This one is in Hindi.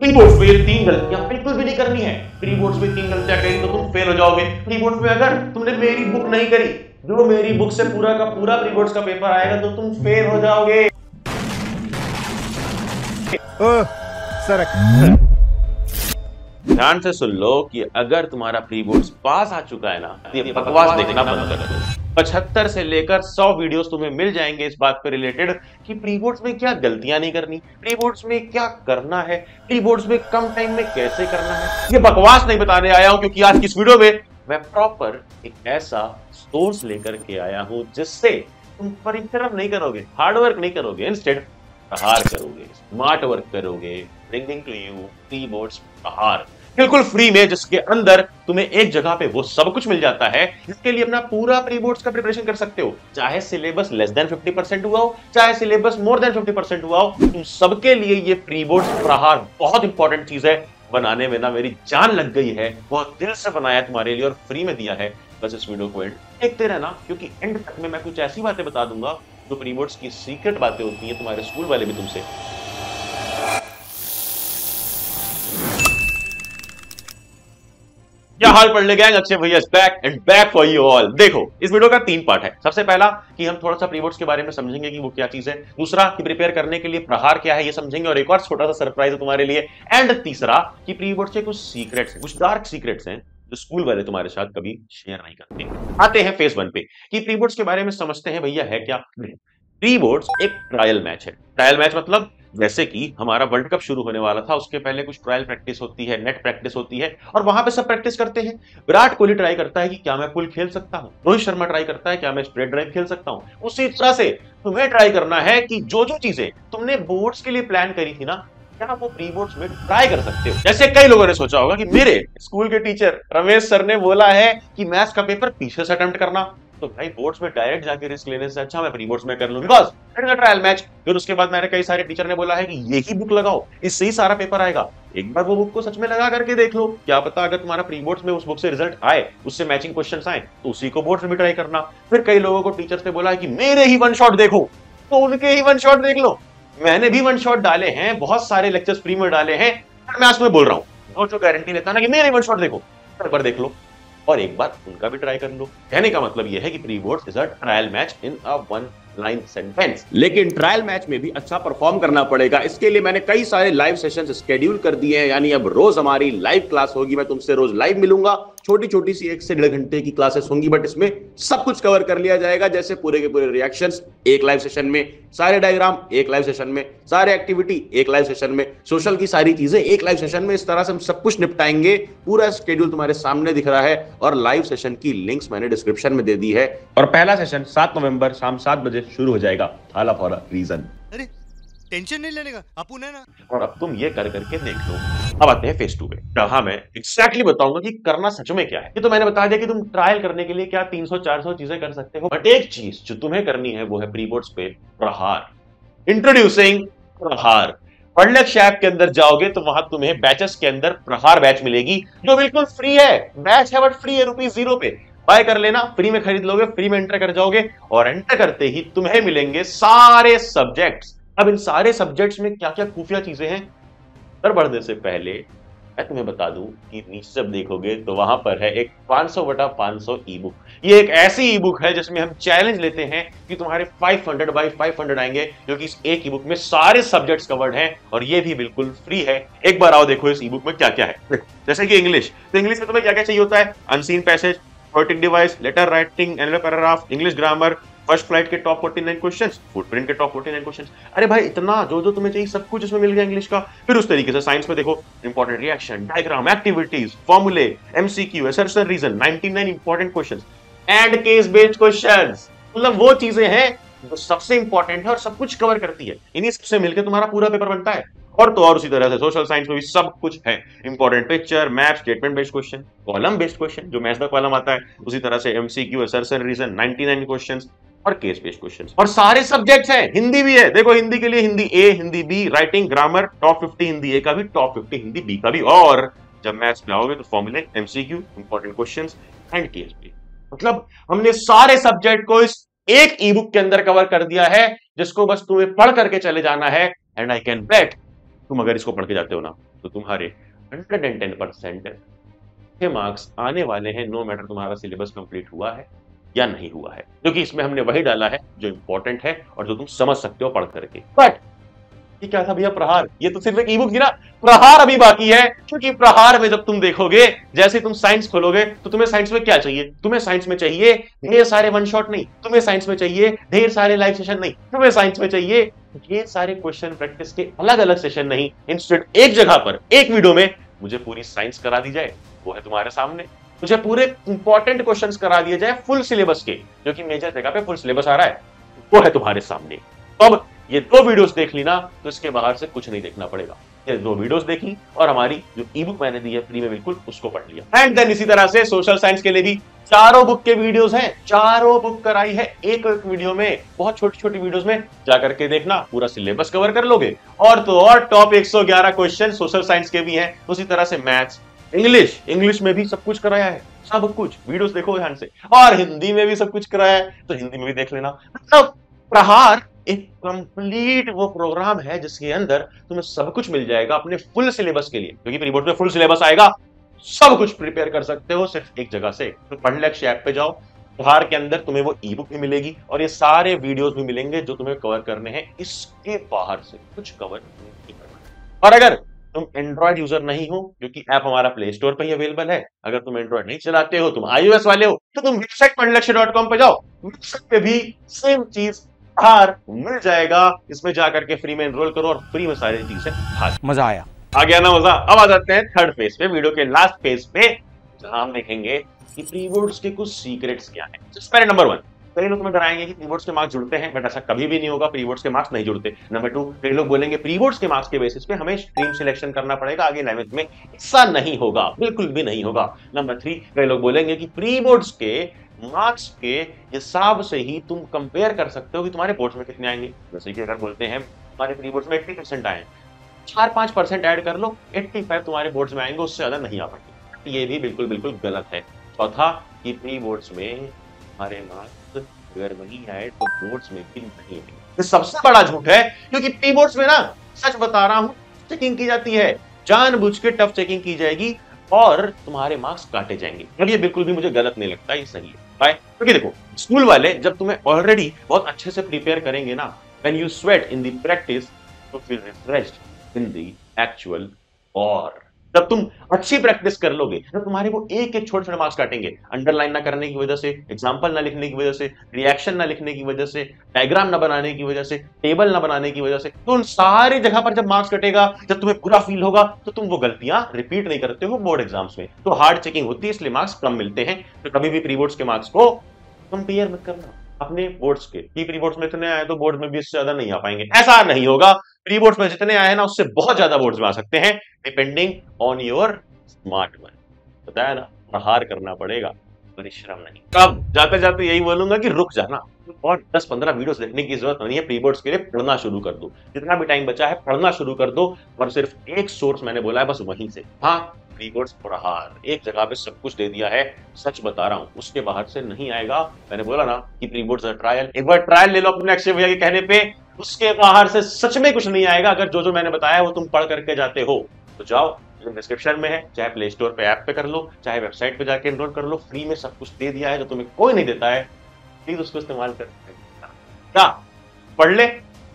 प्री बोर्ड्स में 3 गलतियां बिल्कुल भी नहीं करनी है। प्री बोर्ड्स में 3 गलतियां करी तो तुम फेल हो जाओगे। प्री बोर्ड्स में अगर तुमने मेरी बुक नहीं करी, जो मेरी बुक से पूरा का पूरा प्री बोर्ड्स का पेपर आएगा, तो तुम फेल हो जाओगे। ध्यान से सुन लो कि अगर तुम्हारा प्री बोर्ड्स पास आ चुका है ना, तो ये बकवास देखना बंद कर दो। 75 से लेकर 100 वीडियोस तुम्हें मिल जाएंगे इस बात पे रिलेटेड कि प्री बोर्ड्स में क्या गलतियां नहीं करनी, प्री बोर्ड्स में क्या करना है, प्री बोर्ड्स में कम टाइम में कैसे करना है। ये बकवास नहीं बताने आया हूं, क्योंकि आज की इस वीडियो में मैं प्रॉपर एक ऐसा सोर्स लेकर के आया हूं जिससे तुम परिश्रम नहीं करोगे, हार्डवर्क नहीं करोगे, इंस्टेड प्रहार करोगे, स्मार्ट वर्क करोगे। Bringing to you pre boards Prahar बिल्कुल फ्री में, जिसके अंदर तुम्हें एक जगह पे वो सब कुछ मिल जाता है जिसके लिए अपना पूरा प्री बोर्ड्स का प्रिपरेशन कर सकते हो। चाहे सिलेबस लेस देन 50% हुआ हो, चाहे सिलेबस मोर देन 50% हुआ हो, तुम सबके लिए ये प्री बोर्ड्स प्रहार बहुत इंपॉर्टेंट चीज है। बनाने में ना मेरी जान लग गई है, बहुत दिल से बनाया तुम्हारे लिए और फ्री में दिया है। बस इस वीडियो को एंड देखते रहना, क्योंकि एंड तक में मैं कुछ ऐसी बातें बता दूंगा जो प्री बोर्ड्स की सीक्रेट बातें होती हैं, तुम्हारे स्कूल वाले भी तुमसे क्या हाल पढ़ ले गैंग, अक्षय भैया back and back for you all. देखो, इस वीडियो का 3 पार्ट है। सबसे पहला कि हम थोड़ा सा प्री बोर्ड्स के बारे में समझेंगे कि वो क्या चीज है। दूसरा कि प्रिपेयर करने के लिए प्रहार क्या है, ये समझेंगे, और एक और छोटा सा सरप्राइज है तुम्हारे लिए। एंड तीसरा कि प्री बोर्ड्स के कुछ सीक्रेट्स हैं, कुछ डार्क सीक्रेट्स हैं जो स्कूल वाले तुम्हारे साथ कभी शेयर नहीं करते। आते हैं फेज 1 पे कि प्री बोर्ड्स के बारे में समझते हैं भैया है क्या। प्री बोर्ड्स एक ट्रायल मैच है। ट्रायल मैच मतलब जैसे कि हमारा वर्ल्ड कप शुरू होने वाला था, उसके पहले कुछ ट्रायल प्रैक्टिस होती है, नेट प्रैक्टिस होती है, और वहां पे सब प्रैक्टिस करते हैं। विराट कोहली ट्राई करता है कि क्या मैं पुल खेल सकता हूं, रोहित शर्मा ट्राई करता है क्या मैं स्ट्रेट ड्राइव खेल सकता हूं। उसी तरह से तुम्हें ट्राई करना है कि जो जो चीजें तुमने बोर्ड्स के लिए प्लान करी थी ना, क्या वो प्री बोर्ड्स में ट्राई कर सकते हो। जैसे कई लोगों ने सोचा होगा कि मेरे स्कूल के टीचर रमेश सर ने बोला है कि मैथ्स का पेपर पीछे से अटेम्प्ट करना, तो भाई बोर्ड्स में डायरेक्ट जाके रिस्क लेने से अच्छा मैं प्री बोर्ड्स में कर लूं, because it is a trial match. फिर उसके बाद मेरे कई सारे टीचर ने बोला है कि ये ही बुक लगाओ, इससे ही सारा पेपर आएगा। एक बार वो बुक को सच में लगा करके देख लो, क्या पता अगर तुम्हारा प्री बोर्ड्स में उस बुक से रिजल्ट आए, उससे मैचिंग क्वेश्चंस आए, तो उसी को बोर्ड्स में भी ट्राई करना। फिर कई लोगों को टीचर्स ने बोला है कि मेरे ही वन शॉट देखो, तो उनके ही वन शॉट देख लो। मैंने भी वन शॉट डाले हैं, बहुत सारे लेक्चर्स फ्री में डाले हैं, मैं उसमें बोल रहा हूं, और जो गारंटी लेता है ना कि मेरे वन शॉट देखो, एक बार देख लो और एक बार उनका भी ट्राई कर लो। कहने का मतलब यह है कि pre boards is a trial match in a one line sentence. लेकिन ट्रायल मैच में भी अच्छा परफॉर्म करना पड़ेगा। इसके लिए मैंने कई सारे लाइव सेशंस शेड्यूल कर दिए हैं, यानी अब रोज हमारी लाइव क्लास होगी। मैं तुमसे रोज लाइव मिलूंगा, छोटी छोटी सी 1 से 1.5 घंटे की क्लासेस होंगी, बट इसमें सब कुछ कवर कर लिया जाएगा। जैसे पूरे के पूरे रिएक्शंस एक लाइव सेशन में, सारे डायग्राम एक लाइव सेशन में, सारे एक्टिविटी एक लाइव सेशन में, सोशल की सारी चीजें एक लाइव सेशन में। इस तरह से हम सब कुछ निपटाएंगे। पूरा शेड्यूल तुम्हारे सामने दिख रहा है और लाइव सेशन की लिंक्स मैंने डिस्क्रिप्शन में दे दी है। और पहला सेशन 7 नवंबर शाम 7 बजे शुरू हो जाएगा, हाला फॉर अ रीजन। अरे टेंशन नहीं लेने का, अपुन है ना। और अब तुम ये कर करके देख लो। अब आते हैं फेज 2 पे, जहां मैं एग्जैक्टली बताऊंगा कि करना सच में क्या है। ये तो मैंने बता दिया कि तुम ट्रायल करने के लिए क्या 300-400 चीजें कर सकते हो, बट एक चीज जो तुम्हें करनी है वो है प्री बोर्ड्स पे प्रहार। इंट्रोड्यूसिंग प्रहार। पढ़लक्ष्य ऐप के अंदर जाओगे तो वहां तुम्हें बैचेस के अंदर प्रहार बैच मिलेगी, जो बिल्कुल फ्री है। बैच है बट फ्री है, ₹0 पे बाय कर लेना, फ्री में खरीद लोगे, फ्री में एंटर कर जाओगे, और एंटर करते ही तुम्हें मिलेंगे सारे सब्जेक्ट्स। अब इन सारे सब्जेक्ट्स में क्या क्या खुफिया चीजें हैं, तर बढ़ने से पहले मैं तुम्हें बता दूं कि नीचे जब देखोगे तो वहां पर है एक 500/500 ई बुक। ये एक ऐसी ई बुक है जिसमें हम चैलेंज लेते हैं कि तुम्हारे 500/500 आएंगे, जो कि इस एक ई बुक में सारे सब्जेक्ट्स कवर्ड हैं, और ये भी बिल्कुल फ्री है। एक बार आओ देखो इस ई बुक में क्या क्या है। जैसे कि इंग्लिश, तो इंग्लिश में तुम्हें क्या क्या चाहिए होता है, unseen passage, poetic device, letter writing, एनलर paragraph, English grammar, First Flight के टॉप 49 क्वेश्चंस, फुटप्रिंट के टॉप 49 क्वेश्चंस। अरे भाई इतना जो जो तुम्हें चाहिए सब कुछ इसमें मिल गया इंग्लिश का। फिर उस तरीके से साइंस में देखो, इंपॉर्टेंट रिएक्शन, डायग्राम, एक्टिविटीज, फॉर्मूले, MCQ, assertion, reason, 99 important questions and case based questions. मतलब वो चीजें हैं जो सबसे इंपॉर्टेंट है और सब कुछ कवर करती है। इन्हीं सबसे मिलकर तुम्हारा पूरा पेपर बनता है। और तो और उसी तरह से सोशल साइंस में भी सब कुछ है। Important picture, map, statement based question, column based question जो मैथ्स का कॉलम आता है, उसी तरह से एमसीक्यू, असर्शन, रीजन, 99 क्वेश्चंस और केस बेस्ड क्वेश्चंस। और सारे सब्जेक्ट्स हैं, हिंदी भी है। देखो हिंदी के लिए Hindi A, Hindi B, writing, grammar, top 50 Hindi A का भी, टॉप 50 हिंदी बी का भी। और जब मैथ्स पे आओगे तो फॉर्मूले, MCQ, important questions and case based. मतलब हमने सारे सब्जेक्ट को इस एक ई बुक के अंदर कवर कर दिया है, जिसको बस तुम्हें पढ़ करके चले जाना है। एंड आई कैन बेट तुम अगर इसको पढ़ के जाते हो ना, तो तुम्हारे 110% के मार्क्स आने वाले हैं, नो मैटर तुम्हारा सिलेबस कंप्लीट हुआ है या नहीं हुआ है, क्योंकि इसमें हमने वही डाला है जो इंपॉर्टेंट है और जो तुम समझ सकते हो पढ़ करके। बट ये क्या था भैया, प्रहार? ये तो सिर्फ एक ई बुक थी ना, प्रहार अभी बाकी है। क्योंकि प्रहार में जब तुम देखोगे, जैसे तुम साइंस खोलोगे, तो तुम्हें साइंस में क्या चाहिए? तुम्हें साइंस में चाहिए ढेर सारे वन शॉट नहीं, तुम्हें साइंस में चाहिए ढेर सारे लाइव सेशन नहीं, तुम्हें साइंस में चाहिए ये सारे क्वेश्चन प्रैक्टिस के अलग अलग सेशन नहीं। इंस्टेड एक जगह पर एक वीडियो में मुझे पूरी साइंस करा दी जाए, वो है तुम्हारे सामने। मुझे पूरे इंपॉर्टेंट क्वेश्चंस करा दिए जाए फुल सिलेबस के, जो कि मेजर जगह पे फुल सिलेबस आ रहा है, वो है तुम्हारे सामने। तो अब ये दो वीडियोस देख ली ना, तो इसके बाहर से कुछ नहीं देखना पड़ेगा। ये दो वीडियोस देखी और हमारी जो ई बुक मैंने दी है फ्री में बिल्कुल, उसको पढ़ लिया। एंड देन इसी तरह से सोशल साइंस के लिए भी चारों बुक के वीडियोस हैं, चारों बुक कराई है एक एक वीडियो में, बहुत छोटी छोटी वीडियोस में जाकर के देखना, पूरा सिलेबस कवर कर लोगे। और तो और टॉप 111 क्वेश्चन सोशल साइंस के भी हैं, उसी तरह से मैथ्स, इंग्लिश में भी सब कुछ कराया है, सब कुछ वीडियोस देखो ध्यान से। और हिंदी में भी सब कुछ कराया है, तो हिंदी में भी देख लेना। मतलब प्रहार एक कंप्लीट वो प्रोग्राम है जिसके अंदर तुम्हें सब कुछ मिल जाएगा अपने फुल सिलेबस के लिए, क्योंकि प्री बोर्ड में फुल सिलेबस आएगा, सब कुछ प्रिपेयर कर सकते हो सिर्फ एक जगह से। तो पढ़लेक्स ऐप पे जाओ, प्रहार के अंदर तुम्हें वो ई बुक भी मिलेगी और ये सारे वीडियोस भी मिलेंगे जो तुम्हें कवर करने हैं, इसके बाहर से कुछ कवर नहीं करना। और अगर तुम एंड्रॉइड यूजर नहीं हो, क्योंकि ऐप हमारा प्ले स्टोर पर ही अवेलेबल है, अगर तुम एंड्रॉइड नहीं चलाते हो, तुम iOS वाले हो, तो तुम वेबसाइट पढ़लेक्स.com पे जाओ, वेबसाइट पे भी सेम चीज प्रहार मिल जाएगा। इसमें जाकर के फ्री में एनरोल करो और फ्री में सारी चीजें मजा आया। आ गया ना मजा? अब आ जाते हैं थर्ड फेज पे, वीडियो के लास्ट फेज पे, जहां हम देखेंगे कि प्री बोर्ड्स के कुछ सीक्रेट्स क्या हैं। पहले नंबर 1, कई लोग तुम्हें डराएंगे कि प्री बोर्ड्स के मार्क्स जुड़ते हैं, बट ऐसा कभी भी नहीं होगा, प्री बोर्ड्स के मार्क्स नहीं जुड़ते। नंबर 2, कई लोग बोलेंगे प्री बोर्ड्स के मार्क्स के बेसिस पे हमें स्ट्रीम सिलेक्शन करना पड़ेगा आगे 11th में, ऐसा नहीं होगा, बिल्कुल भी नहीं होगा। नंबर 3, कई लोग बोलेंगे कि प्री बोर्ड्स के मार्क्स के हिसाब से ही तुम कंपेयर कर सकते हो कि तुम्हारे बोर्ड्स में कितने आएंगे। जैसे कि अगर बोलते हैं तुम्हारे प्री बोर्ड्स में 80% आए, 4-5% ऐड कर लो, 85 तुम्हारे बोर्ड्स में आएंगे, उससे ज्यादा नहीं आ पाएंगे। ये भी बिल्कुल बिल्कुल गलत है। चौथा, कि प्री बोर्ड्स में हमारे मार्क्स अगर नहीं आए तो बोर्ड्स में भी नहीं आएंगे। ये सबसे बड़ा झूठ है, क्योंकि प्री बोर्ड्स में ना, सच बता रहा हूं, चेकिंग की जाती है, जानबूझ के टफ चेकिंग की जाएगी और तुम्हारे मार्क्स काटे जाएंगे। और ये बिल्कुल भी मुझे गलत नहीं लगता, ये सही है। बाय। क्योंकि देखो, स्कूल वाले जब तुम्हें ऑलरेडी बहुत अच्छे से प्रिपेयर करेंगे ना, when you sweat in the practice तो feel refreshed in the actual. और जब तुम अच्छी प्रैक्टिस कर लोगे, तो तुम्हारे वो एक एक छोटे छोटे मार्क्स काटेंगे, अंडरलाइन ना करने की वजह से, एग्जाम्पल ना लिखने की वजह से, रिएक्शन ना लिखने की वजह से, डायग्राम ना बनाने की वजह से, टेबल ना बनाने की वजह से, तो उन सारी जगह पर जब मार्क्स कटेगा, जब तुम्हें बुरा फील होगा, तो तुम वो गलतियां रिपीट नहीं करते हो बोर्ड एग्जाम्स में। तो हार्ड चेकिंग होती है, इसलिए मार्क्स कम मिलते हैं। तो कभी भी प्री बोर्ड्स के मार्क्स को कंपेयर मत करना अपने बोर्ड्स के, कि प्री बोर्ड्स में इतने आए तो बोर्ड में भी इससे ज्यादा नहीं आ पाएंगे, ऐसा नहीं होगा। प्री बोर्ड्स में जितने आए ना, उससे बहुत ज्यादा बोर्ड्स में आ सकते हैं, depending on your smart one. बताया ना, प्रहार करना पड़ेगा, परिश्रम नहीं। अब जाते जाते यही बोलूंगा कि रुक जाना, और 10-15 वीडियोस देखने की जरूरत नहीं है। प्री बोर्ड्स के लिए पढ़ना शुरू कर दो, जितना भी टाइम बचा है पढ़ना शुरू कर दो, और सिर्फ एक सोर्स मैंने बोला है, बस वहीं से। हाँ, प्री बोर्ड्स प्रहार एक जगह पे सब कुछ दे दिया है, सच बता रहा हूं, उसके बाहर से नहीं आएगा। मैंने बोला ना कि प्री बोर्ड्स ट्रायल, एक बार ट्रायल ले लो अपने अक्षय भैया के कहने पे, उसके बाहर से सच में कुछ नहीं आएगा। अगर जो जो मैंने बताया वो तुम पढ़ करके जाते हो, तो जाओ, डिस्क्रिप्शन में है, चाहे प्ले स्टोर पे ऐप पे कर लो, चाहे वेबसाइट पे जाके एनरोल कर लो, फ्री में सब कुछ दे दिया है जो तुम्हें कोई नहीं देता है। प्लीज उसको इस्तेमाल कर, क्या पढ़ ले।